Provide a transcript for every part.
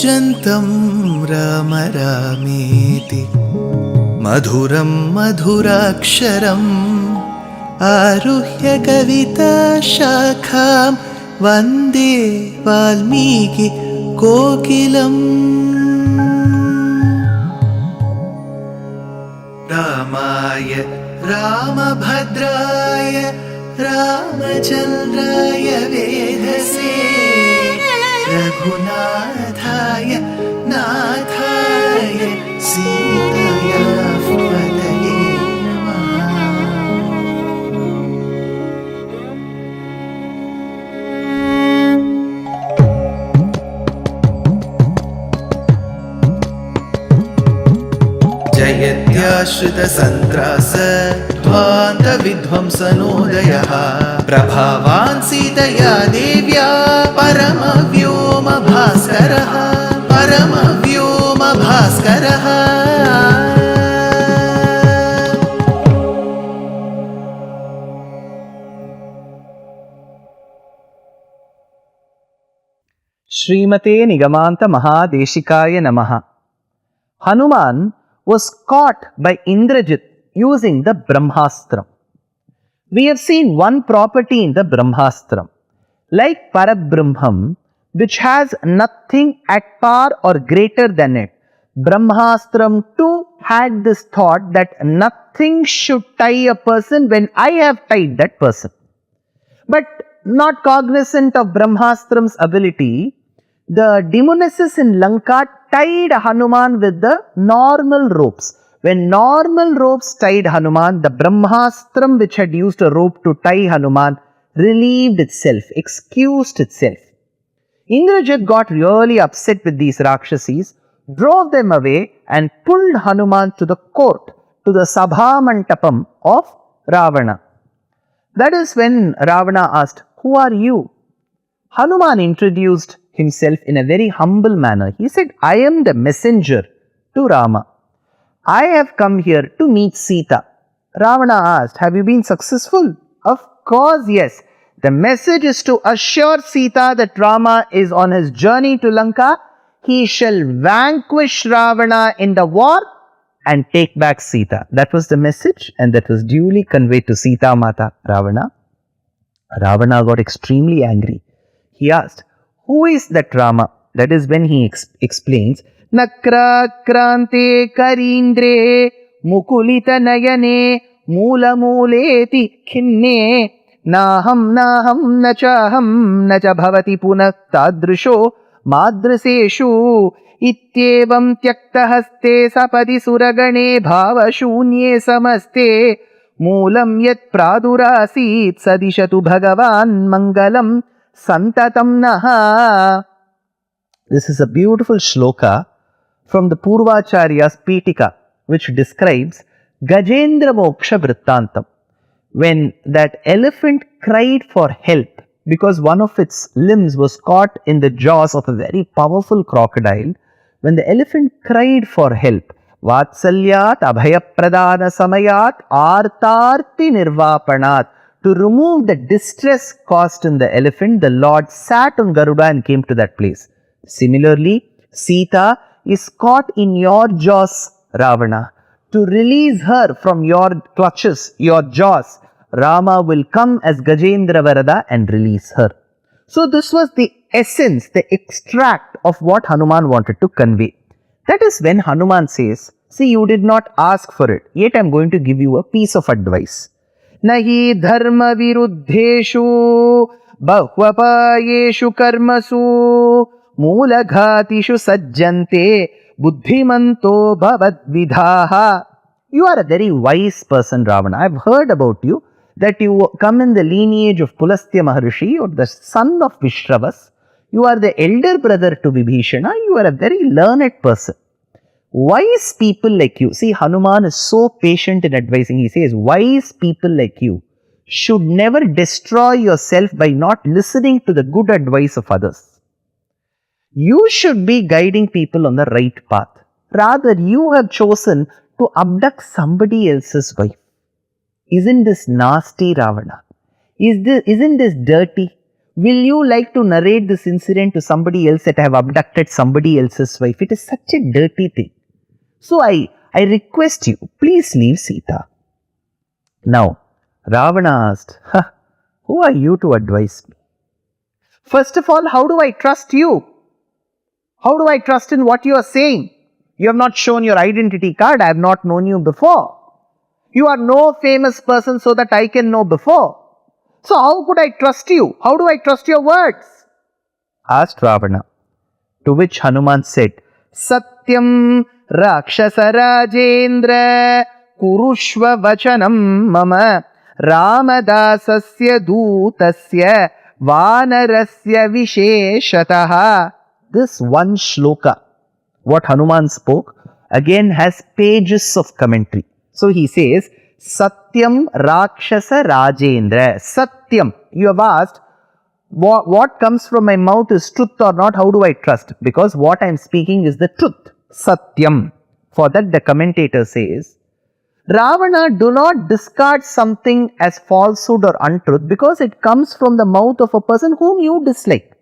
कूजन्तं राम रामेति मधुरं मधुराक्षरम् आरुह्य कविताशाखां वन्दे वाल्मीकि कोकिलम्। रामाय रामभद्राय रामचन्द्राय वेधसे रघुनाथाय नाथाय सीताया पतये नमः। जयत्याश्रितसन्त्रास ध्वान्तविध्वंसनोदयः प्रभावान् सीतया देव्या परमव्योमभास्करः परमव्योमभास्करः। Srimate Nigamanta Mahadeshikaya Namaha. Hanuman was caught by Indrajit using the Brahmastram. We have seen one property in the Brahmastram. Like Parabrahmam, which has nothing at par or greater than it, Brahmastram too had this thought that nothing should tie a person when I have tied that person. But not cognizant of Brahmastram's ability, the demonesses in Lanka tied Hanuman with the normal ropes. When normal ropes tied Hanuman, the Brahmastram which had used a rope to tie Hanuman relieved itself, excused itself. Indrajit got really upset with these Rakshasis, drove them away and pulled Hanuman to the court, to the Sabha Mantapam of Ravana. That is when Ravana asked, "Who are you?" Hanuman introduced himself in a very humble manner. He said, "I am the messenger to Rama. I have come here to meet Sita." Ravana asked, "Have you been successful?" "Of course, yes. The message is to assure Sita that Rama is on his journey to Lanka. He shall vanquish Ravana in the war and take back Sita." That was the message, and that was duly conveyed to Sita Mata Ravana. Ravana got extremely angry. He asked, "Who is that Rama?" That is when he explains, "Nakra krante karindre mukulita nayane mula muleti khinne naham nacha bhavati punak tadrisho madriseshu ityevam tyakta haste sapadi suragane bhavashunye samaste moolam yat pradurasit sadishatu bhagavan mangalam santatam naha." This is a beautiful shloka from the Purvacharya's Pitika, which describes Gajendra Moksha Vrittantam. When that elephant cried for help because one of its limbs was caught in the jaws of a very powerful crocodile, when the elephant cried for help, Vatsalyat Abhayapradana Samayat Artarti Nirvapanat, to remove the distress caused in the elephant, the Lord sat on Garuda and came to that place. Similarly, Sita is caught in your jaws, Ravana. To release her from your clutches, your jaws, Rama will come as Gajendra Varada and release her. So this was the essence, the extract of what Hanuman wanted to convey. That is when Hanuman says, "See, you did not ask for it, yet I am going to give you a piece of advice. Nahi dharma viruddheshu bahvapayeshu karmasu मूलघातिषु सज्जन्ते बुद्धिमन्तो भवद्विधाः." You are a very wise person, Ravana. I have heard about you that you come in the lineage of Pulastya Maharishi, or the son of Vishravas. You are the elder brother to Vibhishana. You are a very learned person. Wise people like you, see, Hanuman is so patient in advising. He says, wise people like you should never destroy yourself by not listening to the good advice of others. You should be guiding people on the right path. Rather, you have chosen to abduct somebody else's wife. Isn't this nasty, Ravana? Isn't this dirty? Will you like to narrate this incident to somebody else that I have abducted somebody else's wife? It is such a dirty thing. So I request you, please leave Sita. Now, Ravana asked, who are you to advise me? First of all, how do I trust you? How do I trust in what you are saying? You have not shown your identity card. I have not known you before. You are no famous person so that I can know before. So how could I trust you? How do I trust your words? Asked Ravana. To which Hanuman said, Satyam Rakshasa Rajendra Kurushva Vachanam Mama Ramadasasya Dutasya Vanarasya Visheshataha. This one shloka, what Hanuman spoke, again has pages of commentary. So he says, Satyam Rakshasa Rajendra. Satyam. You have asked, what comes from my mouth is truth or not? How do I trust? Because what I am speaking is the truth. Satyam. For that the commentator says, Ravana, do not discard something as falsehood or untruth because it comes from the mouth of a person whom you dislike.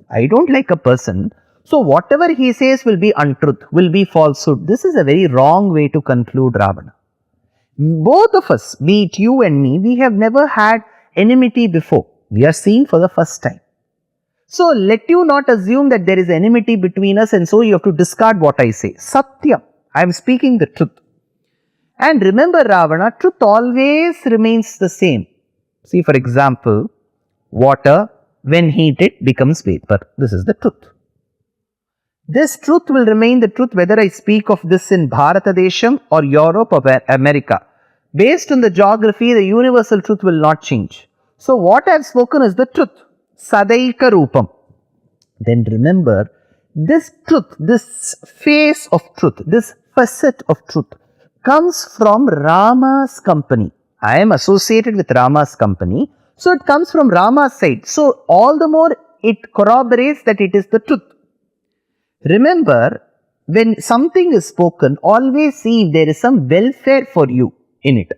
I don't like a person, so whatever he says will be untruth, will be falsehood. This is a very wrong way to conclude Ravana. Both of us, be it you and me, we have never had enmity before. We are seen for the first time. So let you not assume that there is enmity between us and so you have to discard what I say. Satya, I am speaking the truth. And remember Ravana, truth always remains the same. See, for example, water when heated becomes vapor. This is the truth. This truth will remain the truth whether I speak of this in Bharatadesham or Europe or America. Based on the geography, the universal truth will not change. So what I have spoken is the truth. Sadaika Rupam. Then remember, this truth, this face of truth, this facet of truth comes from Rama's company. I am associated with Rama's company. So it comes from Rama's side. So all the more it corroborates that it is the truth. Remember, when something is spoken, always see if there is some welfare for you in it.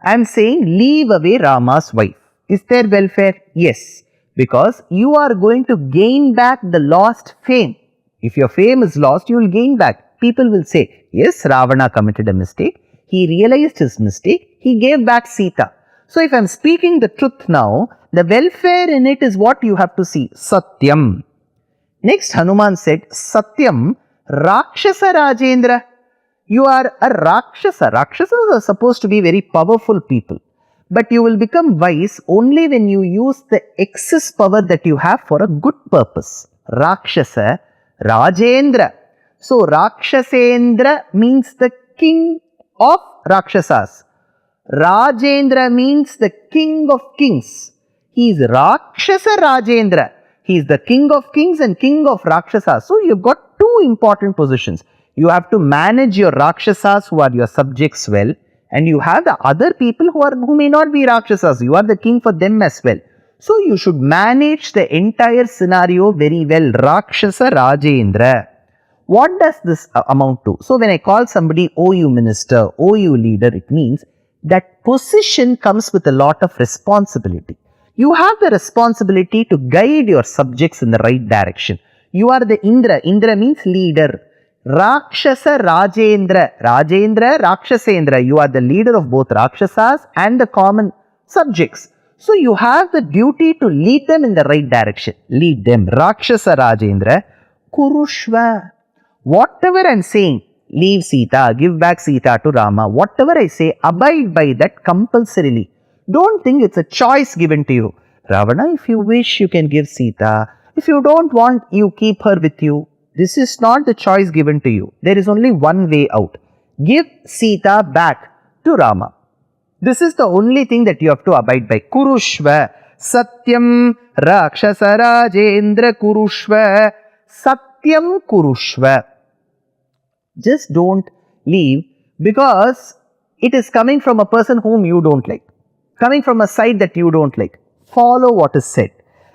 I am saying leave away Rama's wife. Is there welfare? Yes. Because you are going to gain back the lost fame. If your fame is lost, you will gain back. People will say, yes, Ravana committed a mistake. He realized his mistake. He gave back Sita. So if I am speaking the truth now, the welfare in it is what you have to see. Satyam. Next Hanuman said, Satyam Rakshasa Rajendra. You are a Rakshasa. Rakshasas are supposed to be very powerful people. But you will become wise only when you use the excess power that you have for a good purpose. Rakshasa Rajendra. So Rakshasendra means the king of Rakshasas. Rajendra means the king of kings. He is Rakshasa Rajendra. He is the king of kings and king of Rakshasas. So you've got two important positions. You have to manage your Rakshasas who are your subjects well, and you have the other people who may not be Rakshasas. You are the king for them as well. So you should manage the entire scenario very well. Rakshasa Rajendra. What does this amount to? So when I call somebody, oh you minister, oh you leader, it means that position comes with a lot of responsibility. You have the responsibility to guide your subjects in the right direction. You are the Indra. Indra means leader. Rakshasa Rajendra. Rajendra, Rakshasendra. You are the leader of both Rakshasas and the common subjects. So you have the duty to lead them in the right direction. Lead them. Rakshasa Rajendra. Kurushva. Whatever I am saying, leave Sita, give back Sita to Rama. Whatever I say, abide by that compulsorily. Don't think it's a choice given to you. Ravana, if you wish, you can give Sita. If you don't want, you keep her with you. This is not the choice given to you. There is only one way out. Give Sita back to Rama. This is the only thing that you have to abide by. Kurushva. Satyam Rakshasa Rajendra Kurushva. Satyam Kurushva. Just don't leave because it is coming from a person whom you don't like. Coming from a side that you don't like. Follow what is said.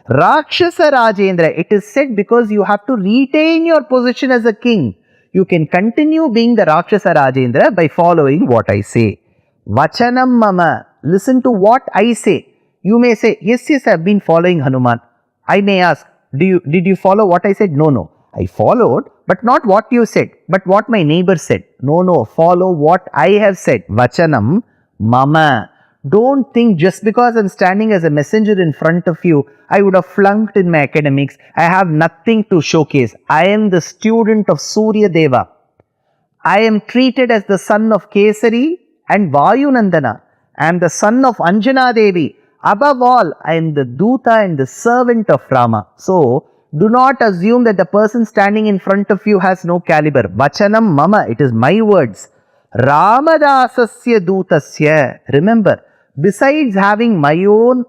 Rakshasa Rajendra, it is said because you have to retain your position as a king. You can continue being the Rakshasa Rajendra by following what I say. Vachanam Mama, listen to what I say. You may say, yes, I have been following Hanuman. I may ask, did you follow what I said? No. I followed, but not what you said, but what my neighbor said. No. Follow what I have said. Vachanam mama. Don't think just because I'm standing as a messenger in front of you, I would have flunked in my academics. I have nothing to showcase. I am the student of Surya Deva. I am treated as the son of Kesari and Vayunandana. I am the son of Anjana Devi. Above all, I am the Duta and the servant of Rama. So, do not assume that the person standing in front of you has no caliber. Vachanam mama, it is my words. Ramadasasya Dutasya. Remember, besides having my own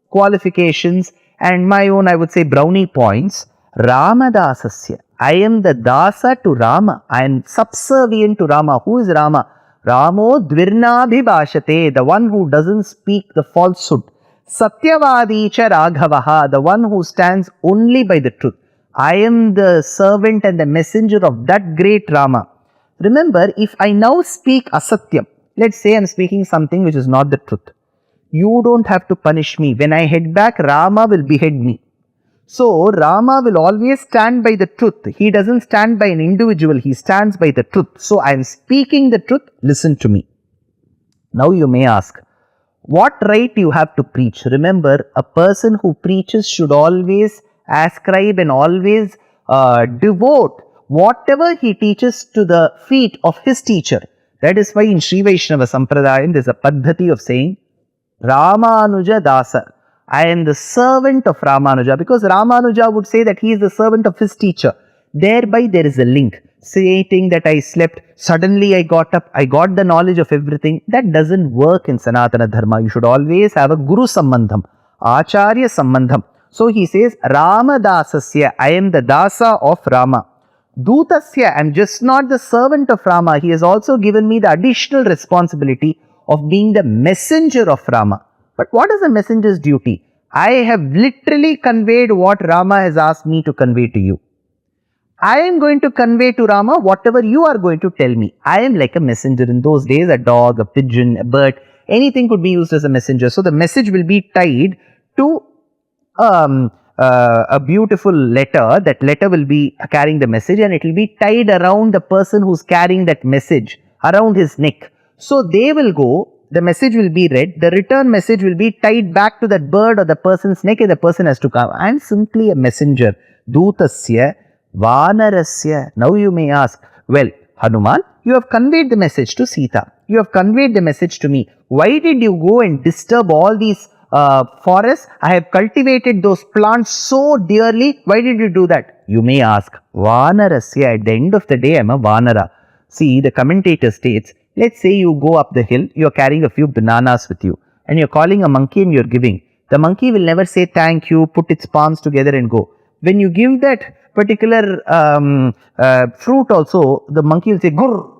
qualifications and my own, I would say, brownie points, Ramadasasya. I am the Dasa to Rama. I am subservient to Rama. Who is Rama? Ramo Dvirnabhibhashate, the one who doesn't speak the falsehood. Satyavadicha Raghavaha, the one who stands only by the truth. I am the servant and the messenger of that great Rama. Remember, if I now speak asatyam, let's say I am speaking something which is not the truth. You don't have to punish me. When I head back, Rama will behead me. So, Rama will always stand by the truth. He doesn't stand by an individual. He stands by the truth. So, I am speaking the truth. Listen to me. Now, you may ask, what right you have to preach? Remember, a person who preaches should always ascribe and always devote whatever he teaches to the feet of his teacher. That is why in Sri Vaishnava Sampradayam, there is a paddhati of saying, Ramanuja Dasa. I am the servant of Ramanuja, because Ramanuja would say that he is the servant of his teacher. Thereby there is a link. Stating that I slept, suddenly I got up, I got the knowledge of everything. That doesn't work in Sanatana Dharma. You should always have a Guru Sambandham, Acharya Sambandham. So he says, Ramadasasya, I am the Dasa of Rama. Dutasya, I am just not the servant of Rama. He has also given me the additional responsibility of being the messenger of Rama. But what is a messenger's duty? I have literally conveyed what Rama has asked me to convey to you. I am going to convey to Rama whatever you are going to tell me. I am like a messenger. In those days, a dog, a pigeon, a bird, anything could be used as a messenger. So the message will be tied to a beautiful letter. That letter will be carrying the message, and it will be tied around the person who's carrying that message, around his neck. So they will go, the message will be read, the return message will be tied back to that bird or the person's neck, and the person has to come. I am simply a messenger. Dutasya Vanarasya. Now you may ask, well, Hanuman, you have conveyed the message to Sita. You have conveyed the message to me. Why did you go and disturb all these forests? I have cultivated those plants so dearly. Why did you do that? You may ask, Vanarasya. At the end of the day, I am a Vanara. See, the commentator states, let's say you go up the hill, you are carrying a few bananas with you, and you are calling a monkey and you are giving. The monkey will never say thank you, put its palms together and go. When you give that particular fruit also, the monkey will say Grr.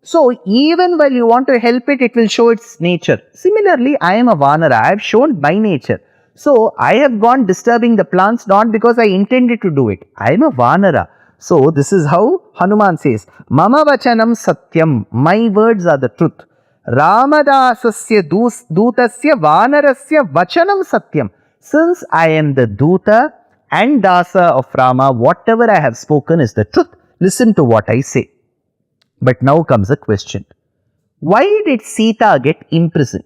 So even while you want to help it, it will show its nature. Similarly, I am a Vanara. I have shown by nature. So I have gone disturbing the plants not because I intended to do it. I am a Vanara. So this is how Hanuman says, Mama Vachanam Satyam. My words are the truth. Ramadasasya Dutasya Vanarasya Vachanam Satyam. Since I am the Duta and Dasa of Rama, whatever I have spoken is the truth. Listen to what I say. But now comes a question. Why did Sita get imprisoned?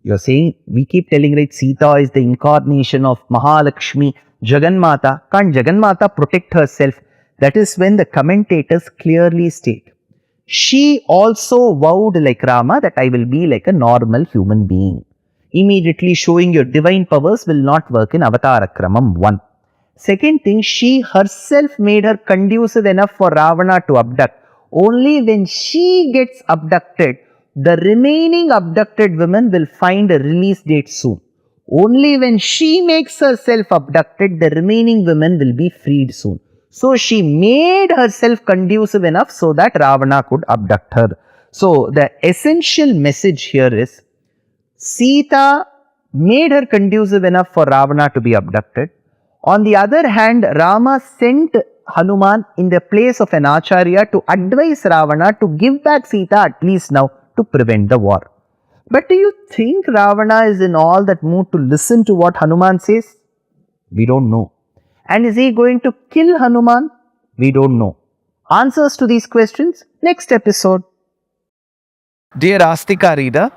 You are saying, we keep telling, right, Sita is the incarnation of Mahalakshmi, Jagannmata. Can't Jagannmata protect herself? That is when the commentators clearly state, she also vowed like Rama that I will be like a normal human being. Immediately showing your divine powers will not work in Avatar-akramam 1. Second thing, she herself made her conducive enough for Ravana to abduct. Only when she gets abducted, the remaining abducted women will find a release date soon. Only when she makes herself abducted, the remaining women will be freed soon. So she made herself conducive enough so that Ravana could abduct her. So the essential message here is, Sita made her conducive enough for Ravana to be abducted. On the other hand, Rama sent Hanuman in the place of an Acharya to advise Ravana to give back Sita at least now to prevent the war. But do you think Ravana is in all that mood to listen to what Hanuman says? We don't know. And is he going to kill Hanuman? We don't know. Answers to these questions next episode. Dear Astika reader,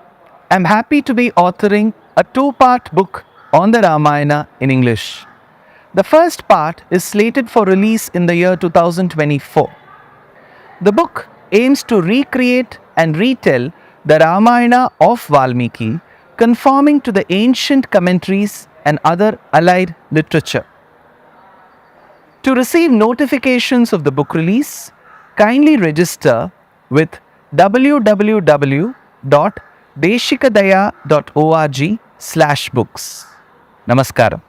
I am happy to be authoring a 2-part book on the Ramayana in English. The first part is slated for release in the year 2024. The book aims to recreate and retell the Ramayana of Valmiki, conforming to the ancient commentaries and other allied literature. To receive notifications of the book release, kindly register with www.deshikadaya.org/books. Namaskaram.